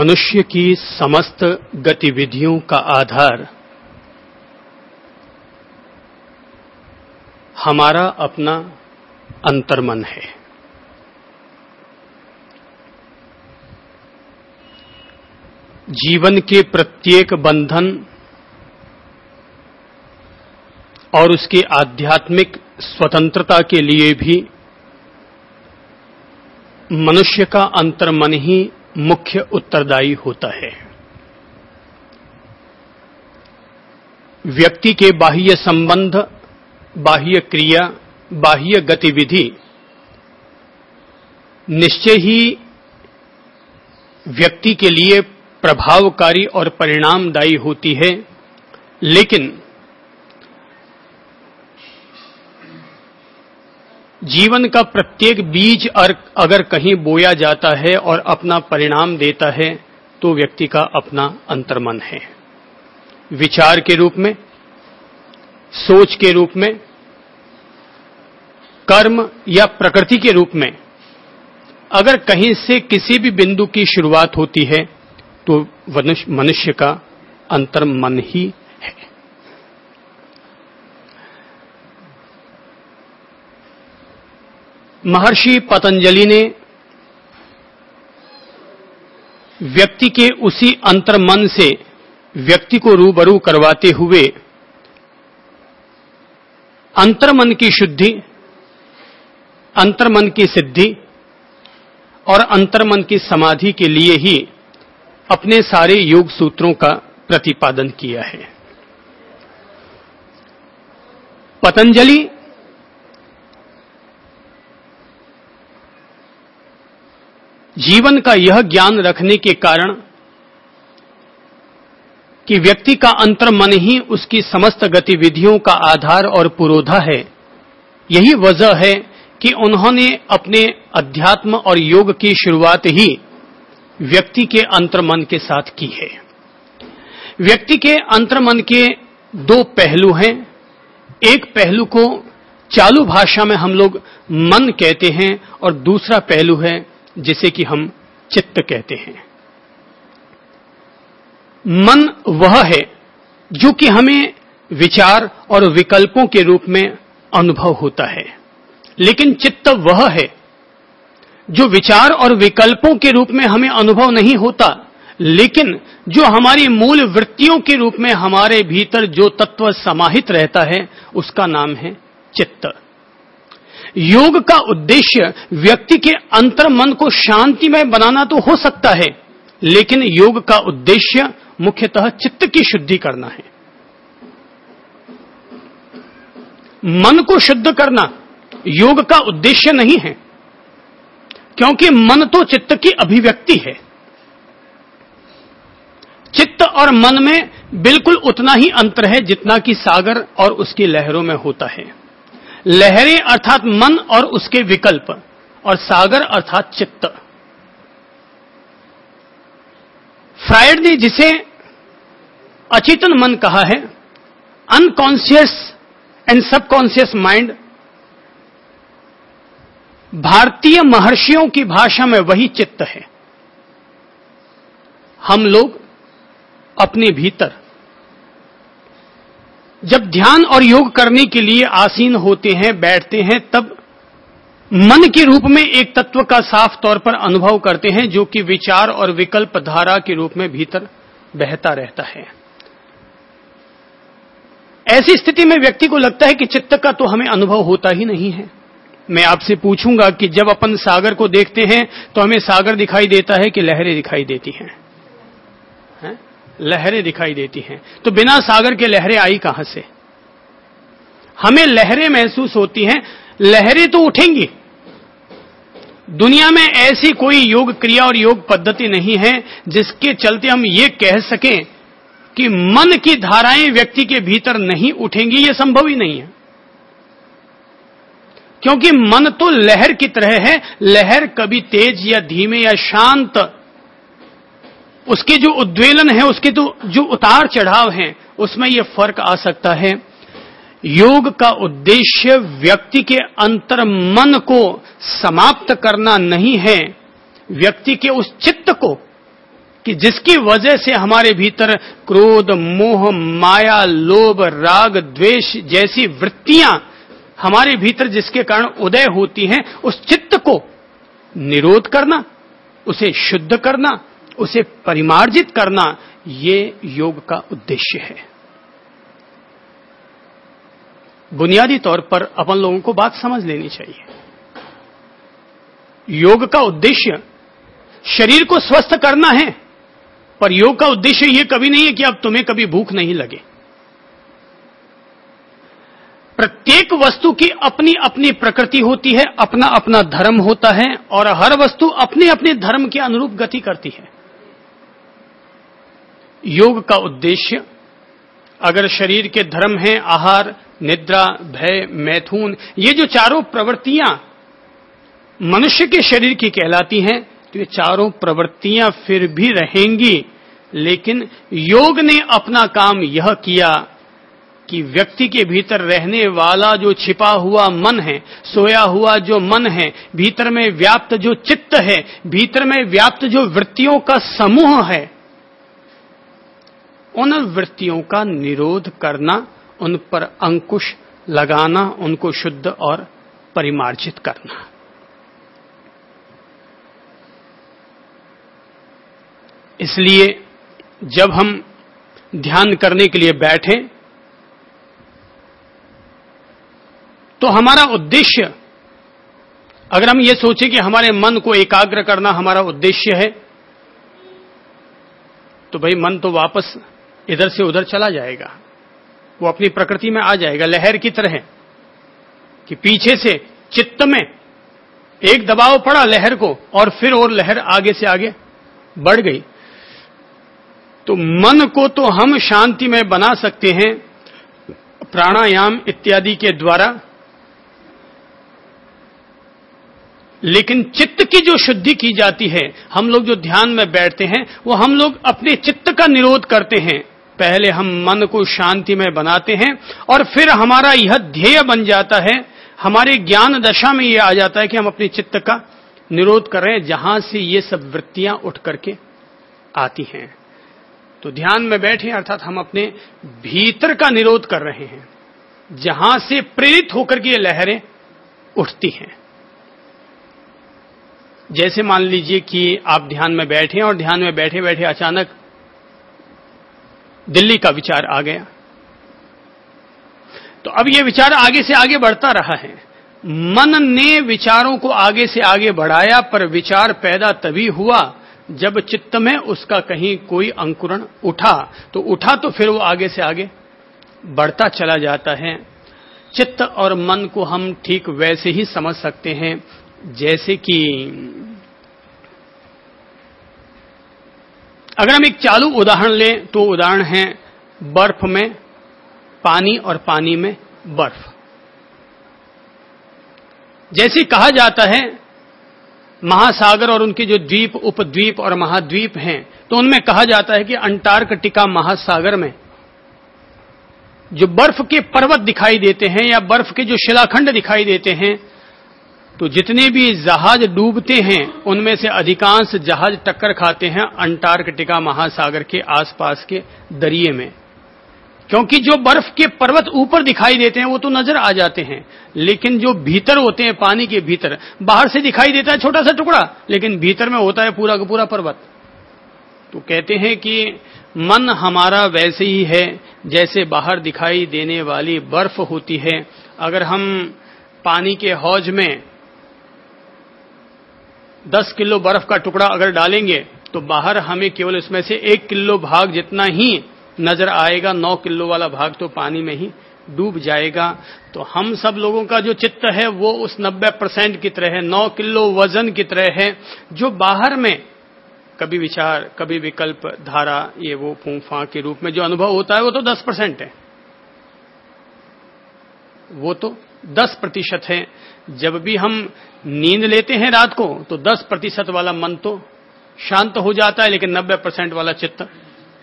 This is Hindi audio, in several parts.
मनुष्य की समस्त गतिविधियों का आधार हमारा अपना अंतर्मन है। जीवन के प्रत्येक बंधन और उसके आध्यात्मिक स्वतंत्रता के लिए भी मनुष्य का अंतर्मन ही मुख्य उत्तरदायी होता है। व्यक्ति के बाह्य संबंध, बाह्य क्रिया, बाह्य गतिविधि निश्चय ही व्यक्ति के लिए प्रभावकारी और परिणामदायी होती है, लेकिन जीवन का प्रत्येक बीज अगर कहीं बोया जाता है और अपना परिणाम देता है तो व्यक्ति का अपना अंतर्मन है। विचार के रूप में, सोच के रूप में, कर्म या प्रकृति के रूप में अगर कहीं से किसी भी बिंदु की शुरुआत होती है तो मनुष्य का अंतर्मन ही है। महर्षि पतंजलि ने व्यक्ति के उसी अंतर्मन से व्यक्ति को रूबरू करवाते हुए अंतर्मन की शुद्धि, अंतर्मन की सिद्धि और अंतर्मन की समाधि के लिए ही अपने सारे योग सूत्रों का प्रतिपादन किया है। पतंजलि जीवन का यह ज्ञान रखने के कारण कि व्यक्ति का अंतर्मन ही उसकी समस्त गतिविधियों का आधार और पुरोधा है, यही वजह है कि उन्होंने अपने अध्यात्म और योग की शुरुआत ही व्यक्ति के अंतर्मन के साथ की है। व्यक्ति के अंतर्मन के दो पहलू हैं। एक पहलू को चालू भाषा में हम लोग मन कहते हैं और दूसरा पहलू है जिसे कि हम चित्त कहते हैं। मन वह है जो कि हमें विचार और विकल्पों के रूप में अनुभव होता है, लेकिन चित्त वह है जो विचार और विकल्पों के रूप में हमें अनुभव नहीं होता, लेकिन जो हमारी मूल वृत्तियों के रूप में हमारे भीतर जो तत्व समाहित रहता है उसका नाम है चित्त। योग का उद्देश्य व्यक्ति के अंतर्मन को शांतिमय बनाना तो हो सकता है, लेकिन योग का उद्देश्य मुख्यतः चित्त की शुद्धि करना है। मन को शुद्ध करना योग का उद्देश्य नहीं है, क्योंकि मन तो चित्त की अभिव्यक्ति है। चित्त और मन में बिल्कुल उतना ही अंतर है जितना कि सागर और उसकी लहरों में होता है। लहरें अर्थात मन और उसके विकल्प, और सागर अर्थात चित्त। फ्रायड ने जिसे अचेतन मन कहा है, अनकॉन्शियस एंड सबकॉन्शियस माइंड, भारतीय महर्षियों की भाषा में वही चित्त है। हम लोग अपने भीतर जब ध्यान और योग करने के लिए आसीन होते हैं, बैठते हैं, तब मन के रूप में एक तत्व का साफ तौर पर अनुभव करते हैं जो कि विचार और विकल्प धारा के रूप में भीतर बहता रहता है। ऐसी स्थिति में व्यक्ति को लगता है कि चित्त का तो हमें अनुभव होता ही नहीं है। मैं आपसे पूछूंगा कि जब अपन सागर को देखते हैं तो हमें सागर दिखाई देता है कि लहरें दिखाई देती हैं? लहरें दिखाई देती हैं। तो बिना सागर के लहरें आई कहां से? हमें लहरें महसूस होती हैं, लहरें तो उठेंगी। दुनिया में ऐसी कोई योग क्रिया और योग पद्धति नहीं है जिसके चलते हम ये कह सकें कि मन की धाराएं व्यक्ति के भीतर नहीं उठेंगी। ये संभव ही नहीं है, क्योंकि मन तो लहर की तरह है। लहर कभी तेज या धीमे या शांत, उसके जो उद्वेलन है, उसके तो जो उतार चढ़ाव हैं, उसमें यह फर्क आ सकता है। योग का उद्देश्य व्यक्ति के अंतर्मन को समाप्त करना नहीं है, व्यक्ति के उस चित्त को कि जिसकी वजह से हमारे भीतर क्रोध, मोह, माया, लोभ, राग, द्वेष जैसी वृत्तियां हमारे भीतर जिसके कारण उदय होती हैं, उस चित्त को निरोध करना, उसे शुद्ध करना, उसे परिमार्जित करना, ये योग का उद्देश्य है। बुनियादी तौर पर अपन लोगों को बात समझ लेनी चाहिए। योग का उद्देश्य शरीर को स्वस्थ करना है, पर योग का उद्देश्य यह कभी नहीं है कि अब तुम्हें कभी भूख नहीं लगे। प्रत्येक वस्तु की अपनी अपनी प्रकृति होती है, अपना अपना धर्म होता है, और हर वस्तु अपने अपने धर्म के अनुरूप गति करती है। योग का उद्देश्य अगर शरीर के धर्म हैं आहार, निद्रा, भय, मैथुन, ये जो चारों प्रवृत्तियां मनुष्य के शरीर की कहलाती हैं, तो ये चारों प्रवृत्तियां फिर भी रहेंगी, लेकिन योग ने अपना काम यह किया कि व्यक्ति के भीतर रहने वाला जो छिपा हुआ मन है, सोया हुआ जो मन है, भीतर में व्याप्त जो चित्त है, भीतर में व्याप्त जो वृत्तियों का समूह है, उन वृत्तियों का निरोध करना, उन पर अंकुश लगाना, उनको शुद्ध और परिमार्जित करना। इसलिए जब हम ध्यान करने के लिए बैठें तो हमारा उद्देश्य, अगर हम ये सोचें कि हमारे मन को एकाग्र करना हमारा उद्देश्य है, तो भाई मन तो वापस इधर से उधर चला जाएगा, वो अपनी प्रकृति में आ जाएगा, लहर की तरह कि पीछे से चित्त में एक दबाव पड़ा लहर को, और फिर और लहर आगे से आगे बढ़ गई। तो मन को तो हम शांति में बना सकते हैं प्राणायाम इत्यादि के द्वारा, लेकिन चित्त की जो शुद्धि की जाती है, हम लोग जो ध्यान में बैठते हैं, वो हम लोग अपने चित्त का निरोध करते हैं। पहले हम मन को शांति में बनाते हैं, और फिर हमारा यह ध्येय बन जाता है, हमारे ज्ञान दशा में यह आ जाता है कि हम अपने चित्त का निरोध कर रहे हैं, जहां से ये सब वृत्तियां उठ करके आती हैं। तो ध्यान में बैठे अर्थात हम अपने भीतर का निरोध कर रहे हैं, जहां से प्रेरित होकर के ये लहरें उठती हैं। जैसे मान लीजिए कि आप ध्यान में बैठे और ध्यान में बैठे बैठे अचानक दिल्ली का विचार आ गया, तो अब यह विचार आगे से आगे बढ़ता रहा है। मन ने विचारों को आगे से आगे बढ़ाया, पर विचार पैदा तभी हुआ जब चित्त में उसका कहीं कोई अंकुरण उठा, तो फिर वो आगे से आगे बढ़ता चला जाता है। चित्त और मन को हम ठीक वैसे ही समझ सकते हैं जैसे कि अगर हम एक चालू उदाहरण लें, तो उदाहरण है बर्फ में पानी और पानी में बर्फ। जैसे कहा जाता है महासागर और उनके जो द्वीप, उपद्वीप और महाद्वीप हैं, तो उनमें कहा जाता है कि अंटार्कटिका महासागर में जो बर्फ के पर्वत दिखाई देते हैं या बर्फ के जो शिलाखंड दिखाई देते हैं, तो जितने भी जहाज डूबते हैं उनमें से अधिकांश जहाज टक्कर खाते हैं अंटार्कटिका महासागर के आसपास के दरिये में, क्योंकि जो बर्फ के पर्वत ऊपर दिखाई देते हैं वो तो नजर आ जाते हैं, लेकिन जो भीतर होते हैं पानी के भीतर, बाहर से दिखाई देता है छोटा सा टुकड़ा, लेकिन भीतर में होता है पूरा का पूरा पर्वत। तो कहते हैं कि मन हमारा वैसे ही है जैसे बाहर दिखाई देने वाली बर्फ होती है। अगर हम पानी के हौज में 10 किलो बर्फ का टुकड़ा अगर डालेंगे तो बाहर हमें केवल इसमें से 1 किलो भाग जितना ही नजर आएगा, 9 किलो वाला भाग तो पानी में ही डूब जाएगा। तो हम सब लोगों का जो चित्त है वो उस 90% की तरह है, 9 किलो वजन की तरह है। जो बाहर में कभी विचार, कभी विकल्प, धारा, ये वो फूंक फांक के रूप में जो अनुभव होता है वो तो 10% है, वो तो 10% है। जब भी हम नींद लेते हैं रात को तो 10% वाला मन तो शांत हो जाता है, लेकिन 90% वाला चित्त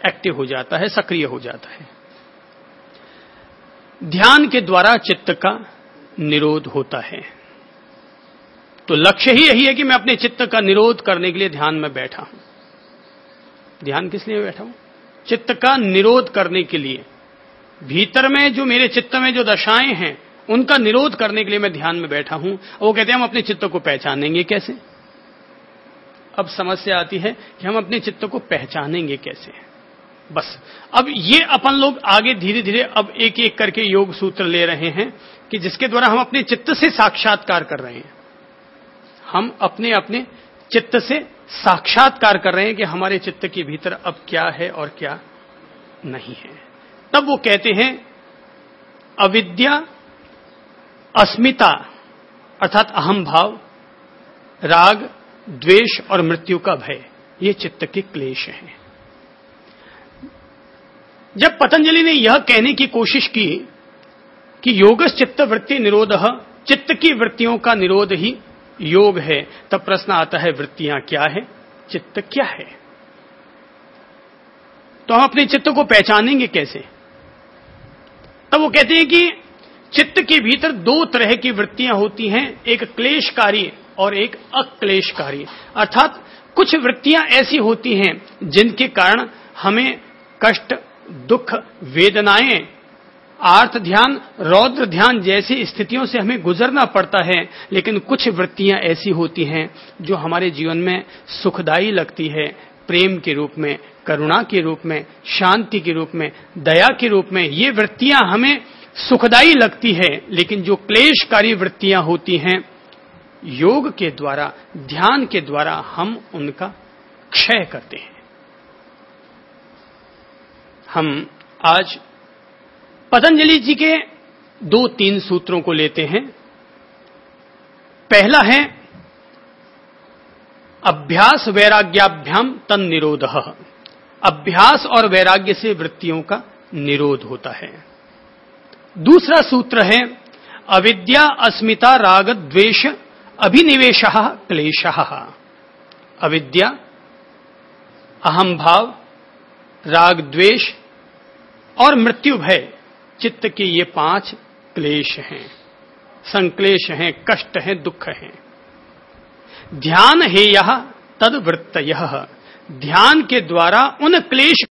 एक्टिव हो जाता है, सक्रिय हो जाता है। ध्यान के द्वारा चित्त का निरोध होता है। तो लक्ष्य ही यही है कि मैं अपने चित्त का निरोध करने के लिए ध्यान में बैठा हूं। ध्यान किस लिए बैठा हूं? चित्त का निरोध करने के लिए। भीतर में जो मेरे चित्त में जो दशाएं हैं उनका निरोध करने के लिए मैं ध्यान में बैठा हूं। वो कहते हैं हम अपने चित्त को पहचानेंगे कैसे? अब समस्या आती है कि हम अपने चित्त को पहचानेंगे कैसे। बस अब ये अपन लोग आगे धीरे धीरे अब एक एक करके योग सूत्र ले रहे हैं कि जिसके द्वारा हम अपने चित्त से साक्षात्कार कर रहे हैं। हम अपने अपने चित्त से साक्षात्कार कर रहे हैं कि हमारे चित्त के भीतर अब क्या है और क्या नहीं है। तब वो कहते हैं अविद्या, अस्मिता अर्थात अहम भाव, राग, द्वेष और मृत्यु का भय, ये चित्त के क्लेश हैं। जब पतंजलि ने यह कहने की कोशिश की कि योगस् चित्त वृत्ति निरोधः, चित्त की वृत्तियों का निरोध ही योग है, तब प्रश्न आता है वृत्तियां क्या है, चित्त क्या है? तो हम अपने चित्त को पहचानेंगे कैसे? तब वो कहते हैं कि चित्त के भीतर दो तरह की वृत्तियां होती हैं, एक क्लेशकारी और एक अक्लेशकारी। अर्थात कुछ वृत्तियां ऐसी होती हैं जिनके कारण हमें कष्ट, दुख, वेदनाएं, आर्त ध्यान, रौद्र ध्यान जैसी स्थितियों से हमें गुजरना पड़ता है। लेकिन कुछ वृत्तियां ऐसी होती हैं जो हमारे जीवन में सुखदायी लगती है, प्रेम के रूप में, करुणा के रूप में, शांति के रूप में, दया के रूप में। ये वृत्तियां हमें सुखदायी लगती है। लेकिन जो क्लेशकारी वृत्तियां होती हैं, योग के द्वारा, ध्यान के द्वारा हम उनका क्षय करते हैं। हम आज पतंजलि जी के 2-3 सूत्रों को लेते हैं। पहला है अभ्यास वैराग्याभ्याम तन निरोधः। अभ्यास और वैराग्य से वृत्तियों का निरोध होता है। दूसरा सूत्र है अविद्या, अस्मिता, राग, द्वेष, अभिनिवेशः क्लेशः। अविद्या, अहम भाव, राग, द्वेष और मृत्यु भय, चित्त के ये 5 क्लेश हैं, संक्लेश हैं, कष्ट हैं, दुख हैं। ध्यान हेयः तद वृत्तयः। ध्यान के द्वारा उन क्लेश